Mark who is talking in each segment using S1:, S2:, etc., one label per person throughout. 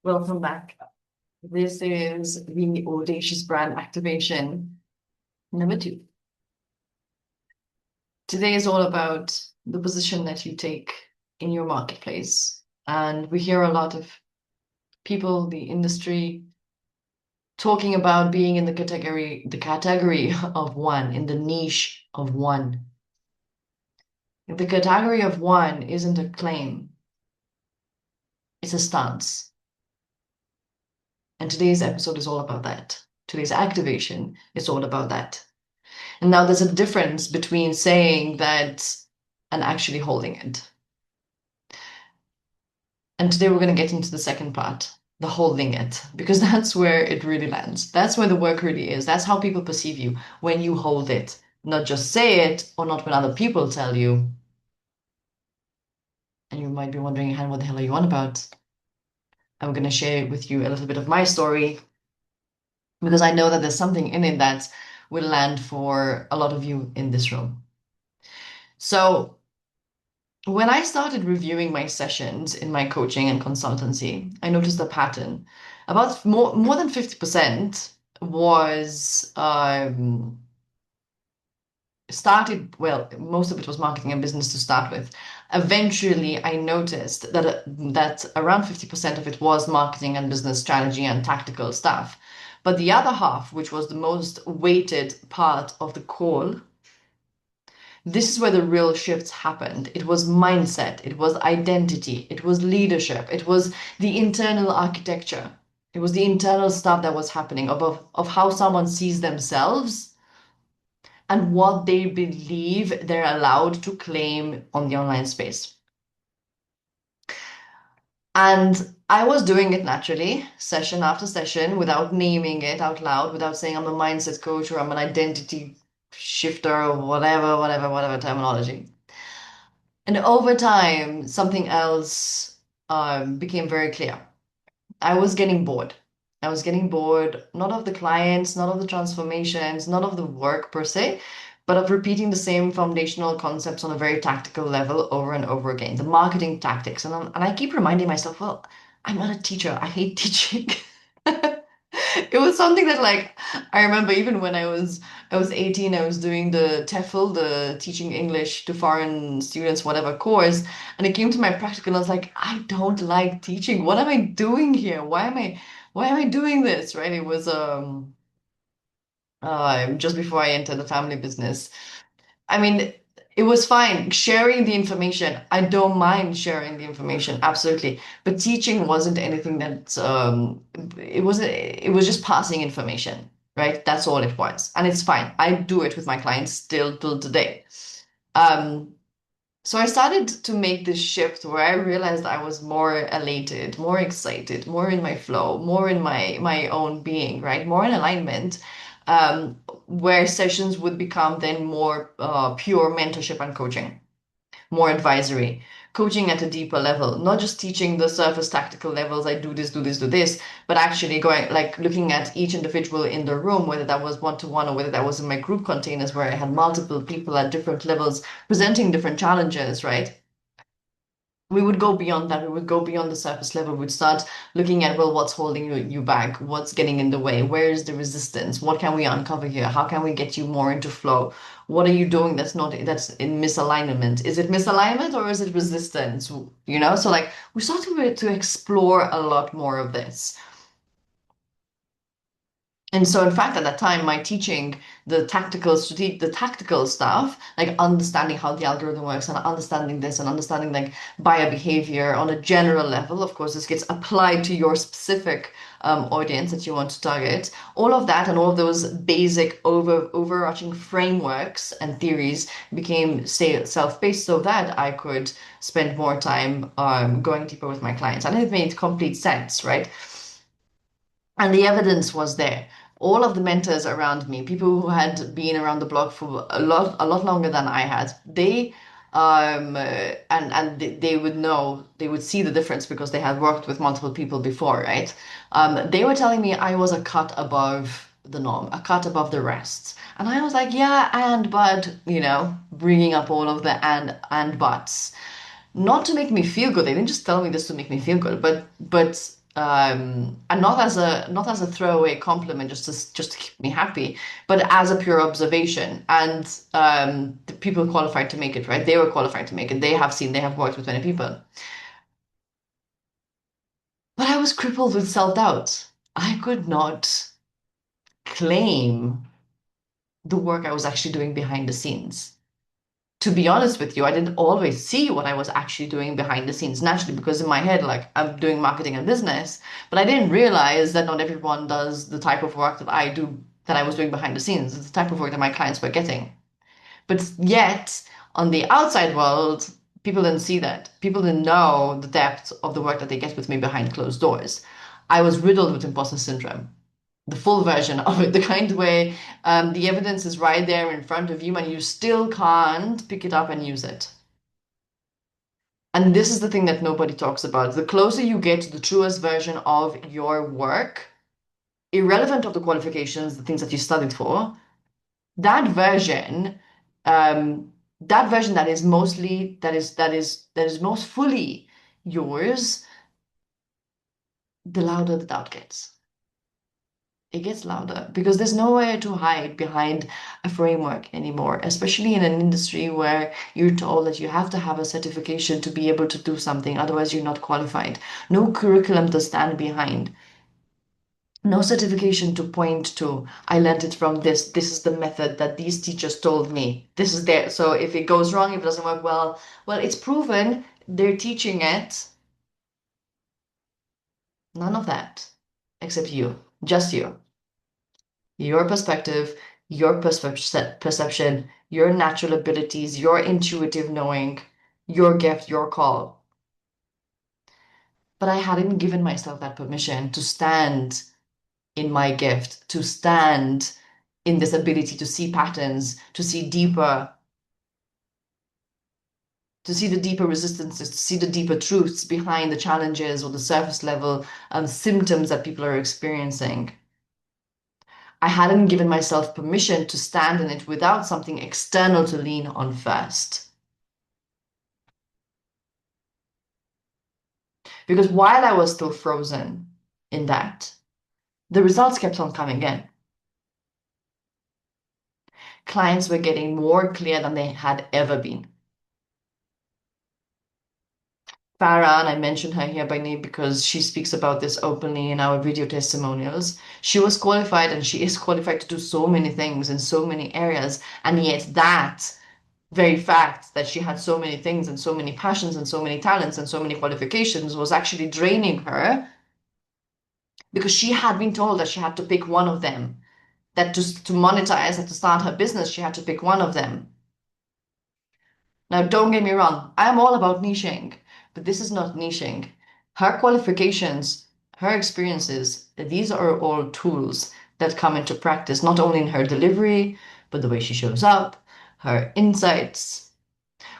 S1: Welcome back. This is the Audacious brand activation number 2. Today is all about the position that you take in your marketplace. And we hear a lot of people, the industry, talking about being in the category of one, in the niche of one. The category of one isn't a claim, it's a stance. And today's episode is all about that. Today's activation is all about that. And now there's a difference between saying that and actually holding it. And today we're going to get into the second part, the holding it, because that's where it really lands. That's where the work really is. That's how people perceive you when you hold it, not just say it or not when other people tell you. And you might be wondering, Han, what the hell are you on about? I'm going to share with you a little bit of my story because I know that there's something in it that will land for a lot of you in this room. So, when I started reviewing my sessions in my coaching and consultancy, I noticed a pattern. About more than 50% was started, well, most of it was marketing and business to start with. Eventually, I noticed that around 50% of it was marketing and business strategy and tactical stuff. But the other half, which was the most weighted part of the call, this is where the real shifts happened. It was mindset, it was identity, it was leadership, it was the internal architecture. It was the internal stuff that was happening of how someone sees themselves and what they believe they're allowed to claim on the online space. And I was doing it naturally, session after session, without naming it out loud, without saying I'm a mindset coach or I'm an identity shifter or whatever terminology. And over time, something else became very clear. I was getting bored. I was getting bored, not of the clients, not of the transformations, not of the work per se, but of repeating the same foundational concepts on a very tactical level over and over again, the marketing tactics. And I keep reminding myself, well, I'm not a teacher. I hate teaching. It was something that like I remember even when I was 18, I was doing the TEFL, the teaching English to foreign students, whatever course, and it came to my practical and I was like, I don't like teaching. What am I doing here? Why am I doing this? Right? It was just before I entered the family business. I mean, it was fine sharing the information. I don't mind sharing the information, absolutely. But teaching wasn't anything that it was just passing information, right? That's all it was. And it's fine. I do it with my clients still till today. Um, so I started to make this shift where I realized I was more elated, more excited, more in my flow, more in my own being, right? More in alignment, where sessions would become then more pure mentorship and coaching, more advisory, coaching at a deeper level, not just teaching the surface tactical levels, I do this, do this, do this, but actually going like looking at each individual in the room, whether that was one-to-one or whether that was in my group containers where I had multiple people at different levels presenting different challenges, right? We would go beyond that. We would go beyond the surface level. We'd start looking at, well, what's holding you back? What's getting in the way? Where is the resistance? What can we uncover here? How can we get you more into flow? What are you doing that's in misalignment? Is it misalignment or is it resistance? So like we started to explore a lot more of this. And so, in fact, at that time, my teaching the tactical stuff, like understanding how the algorithm works and understanding this and understanding like buyer behavior on a general level. Of course, this gets applied to your specific audience that you want to target. All of that and all of those basic overarching frameworks and theories became self-paced so that I could spend more time going deeper with my clients. And it made complete sense, right? And the evidence was there. All of the mentors around me, people who had been around the block for a lot longer than I had, they would know, they would see the difference because they had worked with multiple people before, right? They were telling me I was a cut above the norm, a cut above the rest. And I was like, yeah, and but, bringing up all of the and buts, not to make me feel good. They didn't just tell me this to make me feel good, but And not as a throwaway compliment, just to keep me happy, but as a pure observation. And the people qualified to make it, right? They were qualified to make it. They have worked with many people. But I was crippled with self-doubt. I could not claim the work I was actually doing behind the scenes. To be honest with you, I didn't always see what I was actually doing behind the scenes naturally because in my head, like I'm doing marketing and business, but I didn't realize that not everyone does the type of work that I do, that I was doing behind the scenes. It's the type of work that my clients were getting. But yet, on the outside world, people didn't see that. People didn't know the depth of the work that they get with me behind closed doors. I was riddled with imposter syndrome, the full version of it, the kind where the evidence is right there in front of you and you still can't pick it up and use it. And this is the thing that nobody talks about. The closer you get to the truest version of your work, irrelevant of the qualifications, the things that you studied for, that version, that version that is mostly that is most fully yours, the louder the doubt gets. It gets louder because there's nowhere to hide behind a framework anymore, especially in an industry where you're told that you have to have a certification to be able to do something, otherwise you're not qualified. No curriculum to stand behind. No certification to point to. I learned it from this. This is the method that these teachers told me. This is there. So if it goes wrong, if it doesn't work well, it's proven they're teaching it. None of that, except you, just you. Your perspective, your perception, your natural abilities, your intuitive knowing, your gift, your call. But I hadn't given myself that permission to stand in my gift, to stand in this ability to see patterns, to see the deeper resistances, to see the deeper truths behind the challenges or the surface level symptoms that people are experiencing. I hadn't given myself permission to stand in it without something external to lean on first. Because while I was still frozen in that, the results kept on coming in. Clients were getting more clear than they had ever been. Farah, and I mentioned her here by name because she speaks about this openly in our video testimonials. She was qualified and she is qualified to do so many things in so many areas. And yet that very fact that she had so many things and so many passions and so many talents and so many qualifications was actually draining her because she had been told that she had to pick one of them, that to monetize and to start her business, she had to pick one of them. Now, don't get me wrong, I'm all about niching, but this is not niching. Her qualifications, her experiences, these are all tools that come into practice, not only in her delivery, but the way she shows up, her insights.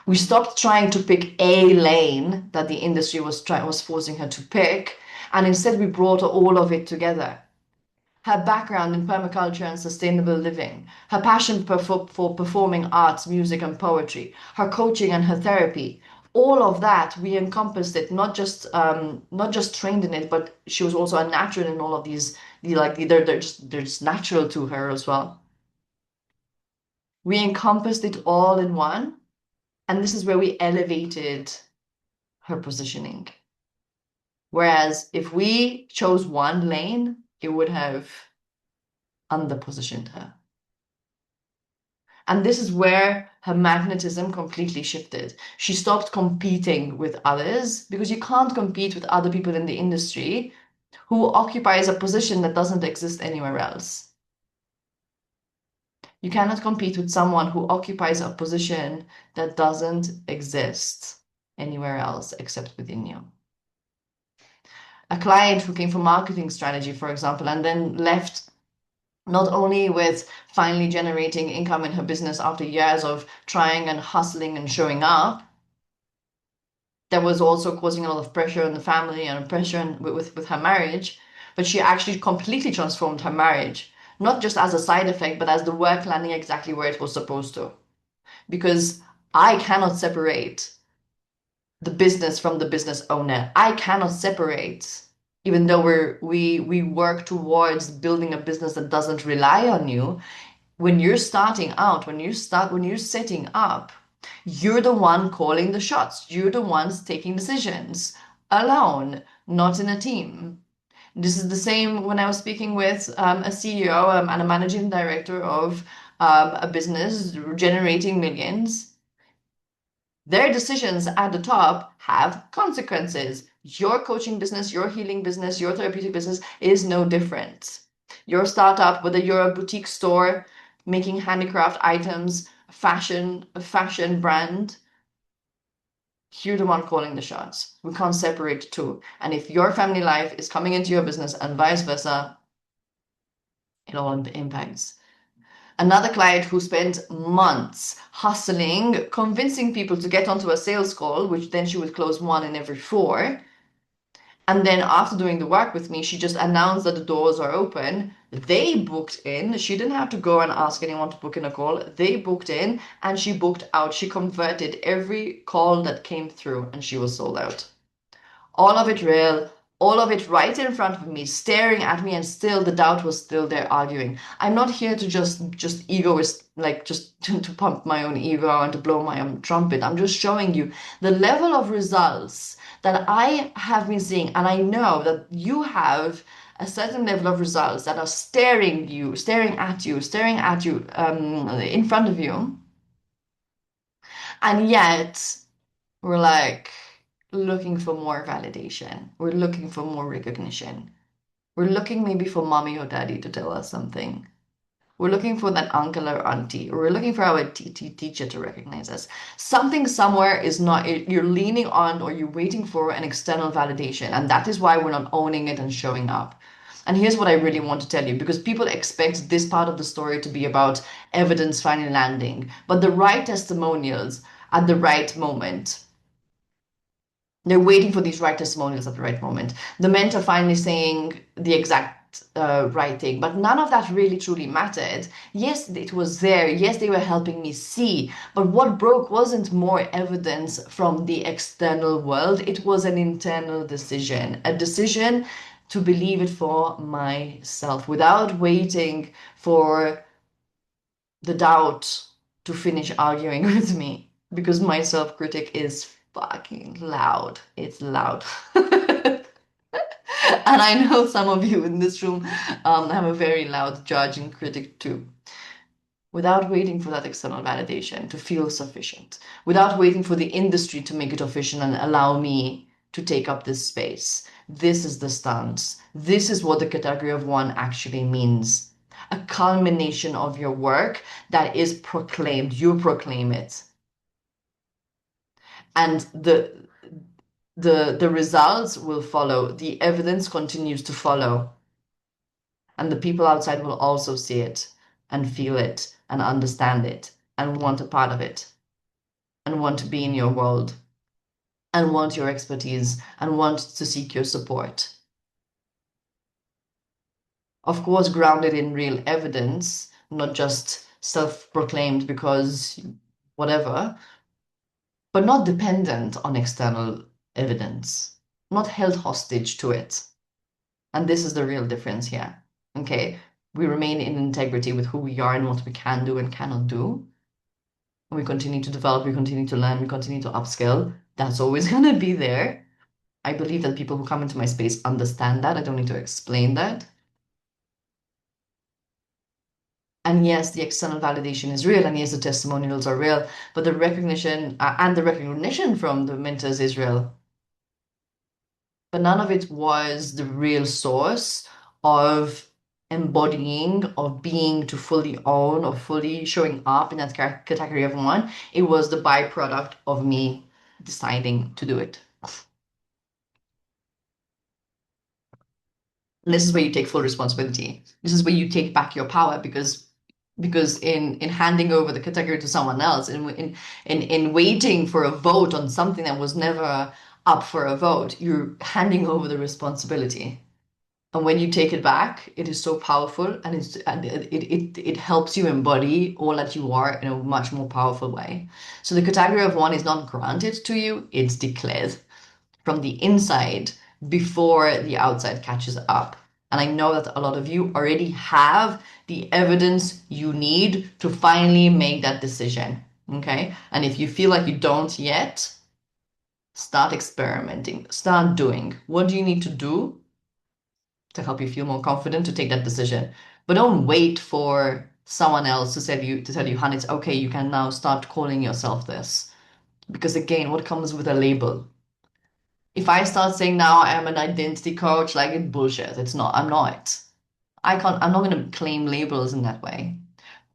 S1: We stopped trying to pick a lane that the industry was forcing her to pick, and instead we brought all of it together. Her background in permaculture and sustainable living, her passion for performing arts, music, and poetry, her coaching and her therapy, all of that we encompassed it. Not just trained in it, but she was also a natural in all of these. They're just natural to her as well. We encompassed it all in one, and this is where we elevated her positioning. Whereas if we chose one lane, it would have underpositioned her. And this is where her magnetism completely shifted. She stopped competing with others because you can't compete with other people in the industry who occupies a position that doesn't exist anywhere else. You cannot compete with someone who occupies a position that doesn't exist anywhere else except within you. A client who came from marketing strategy, for example, and then left not only with finally generating income in her business after years of trying and hustling and showing up, that was also causing a lot of pressure on the family and pressure with her marriage, but she actually completely transformed her marriage, not just as a side effect, but as the work landing exactly where it was supposed to. Because I cannot separate the business from the business owner. I cannot separate even though we work towards building a business that doesn't rely on you. When you're starting out, when you're setting up, you're the one calling the shots. You're the ones taking decisions alone, not in a team. This is the same when I was speaking with a CEO and a managing director of a business generating millions. Their decisions at the top have consequences. Your coaching business, your healing business, your therapeutic business is no different. Your startup, whether you're a boutique store making handicraft items, a fashion brand, you're the one calling the shots. We can't separate the two. And if your family life is coming into your business and vice versa, it all impacts. Another client who spent months hustling, convincing people to get onto a sales call, which then she would close one in every four. And then after doing the work with me, she just announced that the doors are open. They booked in. She didn't have to go and ask anyone to book in a call. They booked in and she booked out. She converted every call that came through and she was sold out. All of it real, all of it right in front of me, staring at me, and still the doubt was still there arguing. I'm not here to just egoist, like just to pump my own ego and to blow my own trumpet. I'm just showing you the level of results that I have been seeing, and I know that you have a certain level of results that are staring at you in front of you, and yet we're like looking for more validation. We're looking for more recognition. We're looking maybe for mommy or daddy to tell us something. We're looking for that uncle or auntie, or we're looking for our TT teacher to recognize us. Something somewhere is not, you're leaning on or you're waiting for an external validation. And that is why we're not owning it and showing up. And here's what I really want to tell you, because people expect this part of the story to be about evidence finally landing, but the right testimonials at the right moment. They're waiting for these right testimonials at the right moment. The mentor finally saying the exact right thing, but none of that really truly mattered. Yes, it was there. Yes, they were helping me see. But what broke wasn't more evidence from the external world. It was an internal decision, a decision to believe it for myself without waiting for the doubt to finish arguing with me because my self-critic is fucking loud. It's loud. And I know some of you in this room have a very loud judge and critic too. Without waiting for that external validation to feel sufficient, without waiting for the industry to make it official and allow me to take up this space. This is the stance. This is what the category of one actually means. A culmination of your work that is proclaimed. You proclaim it. And the results will follow. The evidence continues to follow. And the people outside will also see it and feel it and understand it and want a part of it and want to be in your world and want your expertise and want to seek your support. Of course, grounded in real evidence, not just self-proclaimed because whatever, but not dependent on external evidence, not held hostage to it. And this is the real difference here. Okay. We remain in integrity with who we are and what we can do and cannot do. And we continue to develop, we continue to learn, we continue to upskill. That's always going to be there. I believe that people who come into my space understand that. I don't need to explain that. And yes, the external validation is real, and yes, the testimonials are real, but the recognition and the recognition from the mentors is real. But none of it was the real source of embodying, of being to fully own, or fully showing up in that category of one. It was the byproduct of me deciding to do it. And this is where you take full responsibility. This is where you take back your power because in handing over the category to someone else, in waiting for a vote on something that was never up for a vote, you're handing over the responsibility. And when you take it back, it is so powerful and it helps you embody all that you are in a much more powerful way. So the category of one is not granted to you, it's declared from the inside. before the outside catches up. And I know that a lot of you already have the evidence you need to finally make that decision. Okay. And if you feel like you don't yet, start experimenting, start doing. What do you need to do to help you feel more confident to take that decision? But don't wait for someone else to tell you, honey, it's okay, you can now start calling yourself this. Because again, what comes with a label? If I start saying now I am an identity coach, like it's bullshit. It's not. I'm not. I'm not going to claim labels in that way.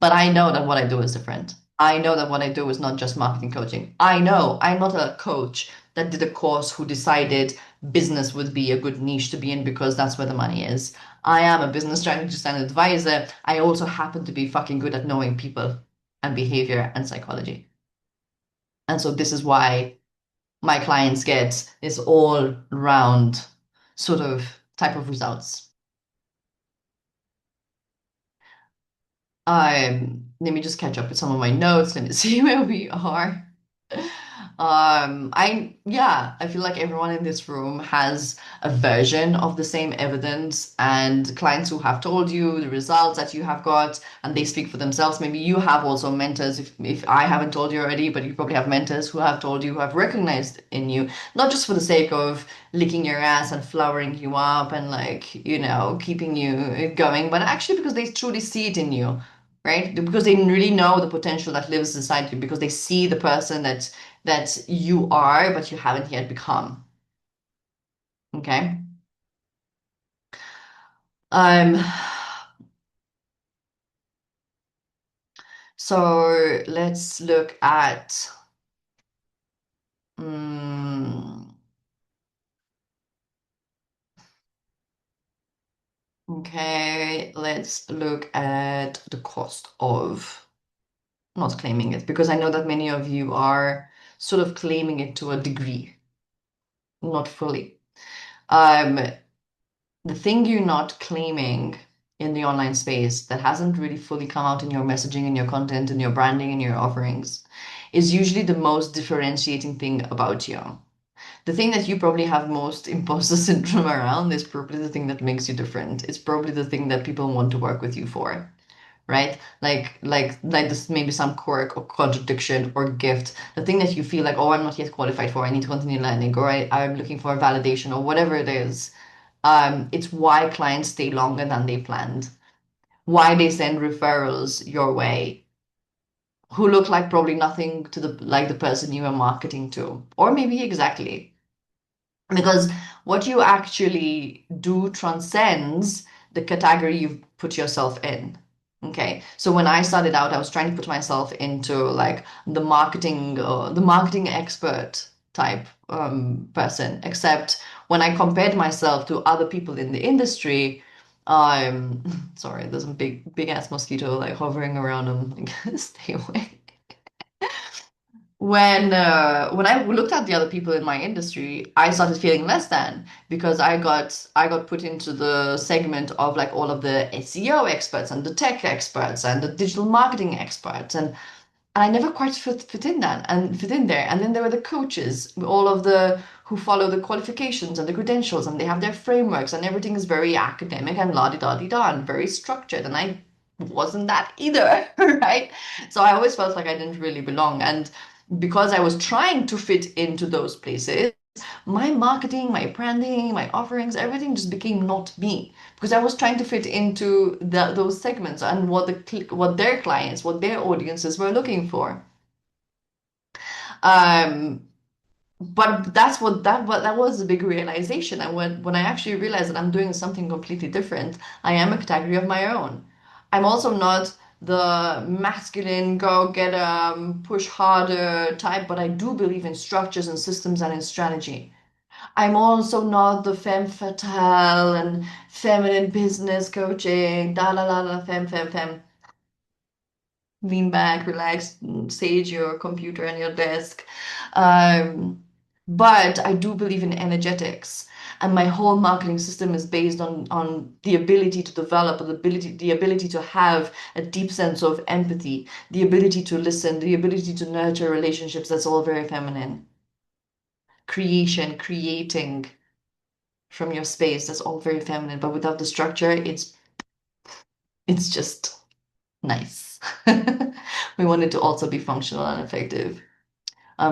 S1: But I know that what I do is different. I know that what I do is not just marketing coaching. I know I'm not a coach that did a course who decided business would be a good niche to be in because that's where the money is. I am a business strategist and advisor. I also happen to be fucking good at knowing people and behavior and psychology. And so this is why my clients get this all round sort of type of results. Let me just catch up with some of my notes. Let me see where we are. I feel like everyone in this room has a version of the same evidence, and clients who have told you the results that you have got, and they speak for themselves. Maybe you have also mentors, if I haven't told you already, but you probably have mentors who have told you, who have recognized in you, not just for the sake of licking your ass and flowering you up and like, keeping you going, but actually because they truly see it in you, right? Because they really know the potential that lives inside you, because they see the person that you are, but you haven't yet become. Okay. Um, so let's look at mm, okay, let's look at the cost of not claiming it, because I know that many of you are sort of claiming it to a degree, not fully. Um, the thing you're not claiming in the online space that hasn't really fully come out in your messaging and your content and your branding and your offerings is usually the most differentiating thing about you. The thing that you probably have most imposter syndrome around is probably the thing that makes you different. It's probably the thing that people want to work with you for, right? Like this maybe some quirk or contradiction or gift, the thing that you feel like, oh, I'm not yet qualified for, I need to continue learning, or I'm looking for validation or whatever it is. It's why clients stay longer than they planned, why they send referrals your way, who look like probably nothing to the person you are marketing to, or maybe exactly. Because what you actually do transcends the category you've put yourself in. Okay. So when I started out, I was trying to put myself into like the marketing expert type person. Except when I compared myself to other people in the industry, sorry, there's a big ass mosquito like hovering around them. Like, stay away. When I looked at the other people in my industry, I started feeling less than, because I got put into the segment of like all of the SEO experts and the tech experts and the digital marketing experts, and I never quite fit in there. And then there were the coaches, all of the who follow the qualifications and the credentials, and they have their frameworks, and everything is very academic and la di da di da and very structured. And I wasn't that either, right? So I always felt like I didn't really belong. And because I was trying to fit into those places, my marketing, my branding, my offerings, everything just became not me, because I was trying to fit into those segments and what their clients, what their audiences were looking for. Um, but that was a big realization. And when I actually realized that I'm doing something completely different, I am a category of my own. I'm also not the masculine go get push harder type, but I do believe in structures and systems and in strategy. I'm also not the femme fatale and feminine business coaching, da la la la, femme. Lean back, relax, sage your computer and your desk. Um, but I do believe in energetics. And my whole marketing system is based on the ability to develop, the ability to have a deep sense of empathy, the ability to listen, the ability to nurture relationships. That's all very feminine. Creation, creating. from your space. That's all very feminine, but without the structure, it's just nice. We want it to also be functional and effective.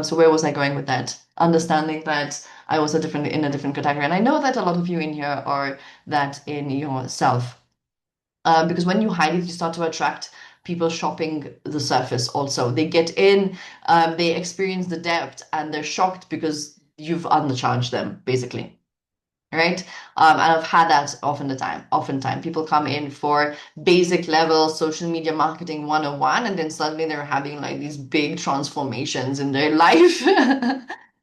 S1: So where was I going with that? Understanding that I was in a different category. And I know that a lot of you in here are that in yourself. Because when you hide it, you start to attract people shopping the surface also. They get in, they experience the depth, and they're shocked because you've undercharged them, basically. Right? And I've had that oftentimes. People come in for basic level social media marketing 101, and then suddenly they're having like these big transformations in their life.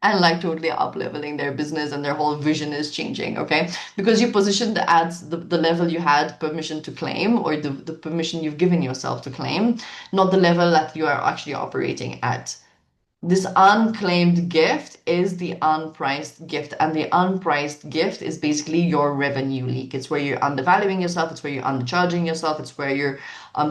S1: And like totally up leveling their business and their whole vision is changing, okay? Because you positioned at the level you had permission to claim, or the permission you've given yourself to claim, not the level that you are actually operating at. This unclaimed gift is the unpriced gift, and the unpriced gift is basically your revenue leak. It's where you're undervaluing yourself, it's where you're undercharging yourself, it's where you're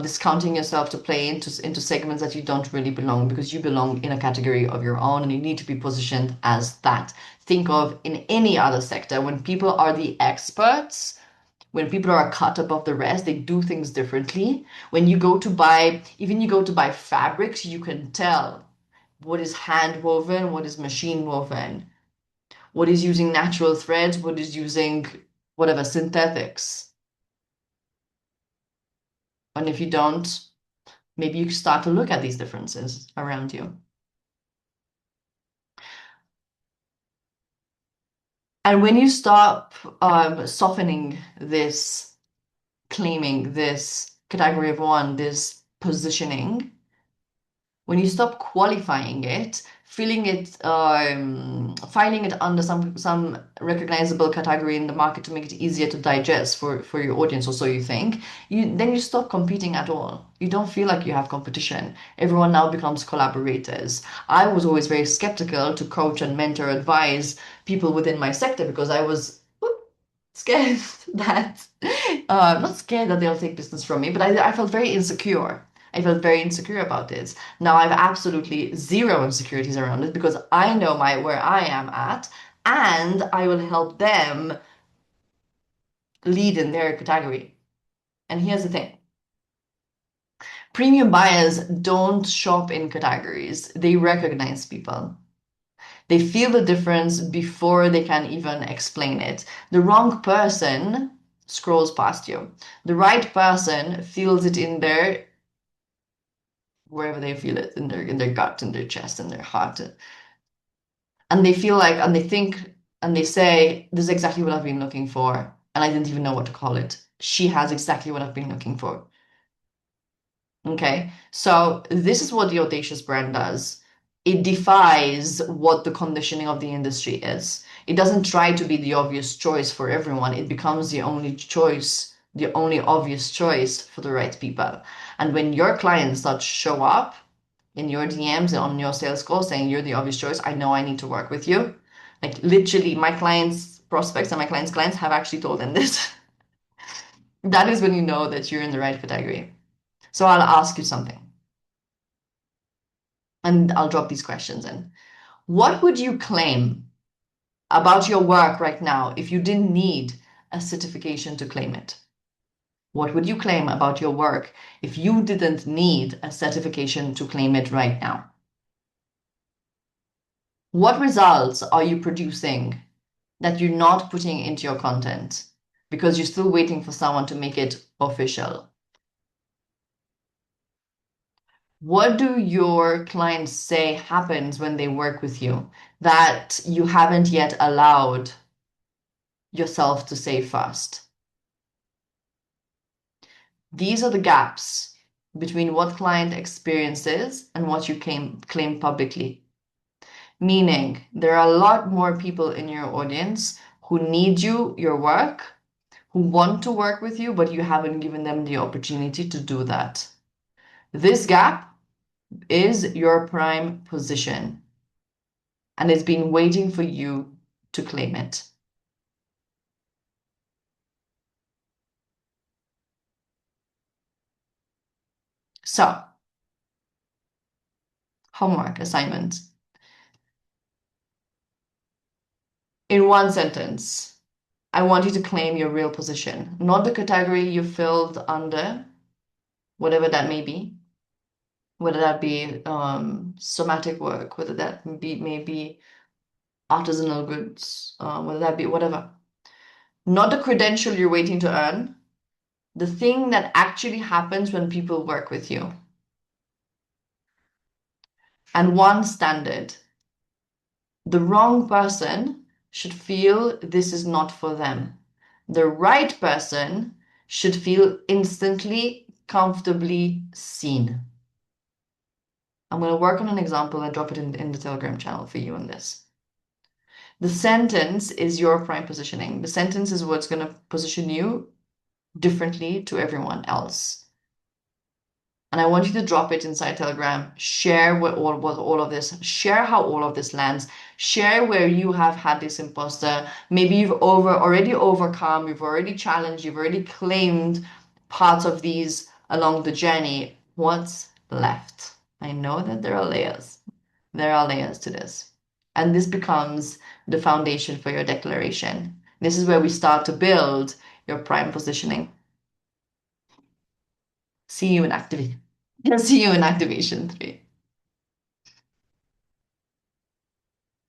S1: discounting yourself to play into segments that you don't really belong, because you belong in a category of your own and you need to be positioned as that. Think of in any other sector, when people are the experts, when people are cut above the rest, they do things differently. When you go to buy, even you go to buy fabrics, you can tell what is hand woven, what is machine woven, what is using natural threads, what is using whatever synthetics. And if you don't, maybe you start to look at these differences around you. And when you stop softening this, claiming this category of one, this positioning, when you stop qualifying it, filing it under some recognizable category in the market to make it easier to digest for your audience, or so you think, then you stop competing at all. You don't feel like you have competition. Everyone now becomes collaborators. I was always very skeptical to coach and mentor, advise people within my sector because I was scared that not scared that they'll take business from me, but I felt very insecure. I felt very insecure about it. Now I have absolutely zero insecurities around it because I know where I am at, and I will help them lead in their category. And here's the thing. Premium buyers don't shop in categories. They recognize people. They feel the difference before they can even explain it. The wrong person scrolls past you. The right person feels it in their wherever they feel it, in their gut, in their chest, in their heart. And they feel like, and they think, and they say, this is exactly what I've been looking for. And I didn't even know what to call it. She has exactly what I've been looking for. Okay, so this is what the Audacious brand does. It defies what the conditioning of the industry is. It doesn't try to be the obvious choice for everyone. It becomes the only choice, the only obvious choice for the right people. And when your clients start to show up in your DMs and on your sales call saying you're the obvious choice, I know I need to work with you. Like literally, my clients' prospects and my clients' clients have actually told them this. That is when you know that you're in the right category. So I'll ask you something. And I'll drop these questions in. What would you claim about your work right now if you didn't need a certification to claim it? What would you claim about your work if you didn't need a certification to claim it right now? What results are you producing that you're not putting into your content because you're still waiting for someone to make it official? What do your clients say happens when they work with you that you haven't yet allowed yourself to say first? These are the gaps between what client experiences and what you claim publicly. Meaning, there are a lot more people in your audience who need your work, who want to work with you, but you haven't given them the opportunity to do that. This gap is your prime position, and it's been waiting for you to claim it. So, homework assignment. In one sentence, I want you to claim your real position, not the category you filled under, whatever that may be, whether that be somatic work, whether that be maybe artisanal goods, whether that be whatever. Not the credential you're waiting to earn, the thing that actually happens when people work with you. And one standard, the wrong person should feel this is not for them. The right person should feel instantly, comfortably seen. I'm going to work on an example and drop it in the Telegram channel for you on this. The sentence is your prime positioning. The sentence is what's going to position you differently to everyone else. And I want you to drop it inside Telegram. Share what all of this, share how all of this lands. Share where you have had this imposter. Maybe you've already overcome, you've already challenged, you've already claimed parts of these along the journey. What's left? I know that there are layers. There are layers to this. And this becomes the foundation for your declaration. This is where we start to build your prime positioning. See you in activation 3.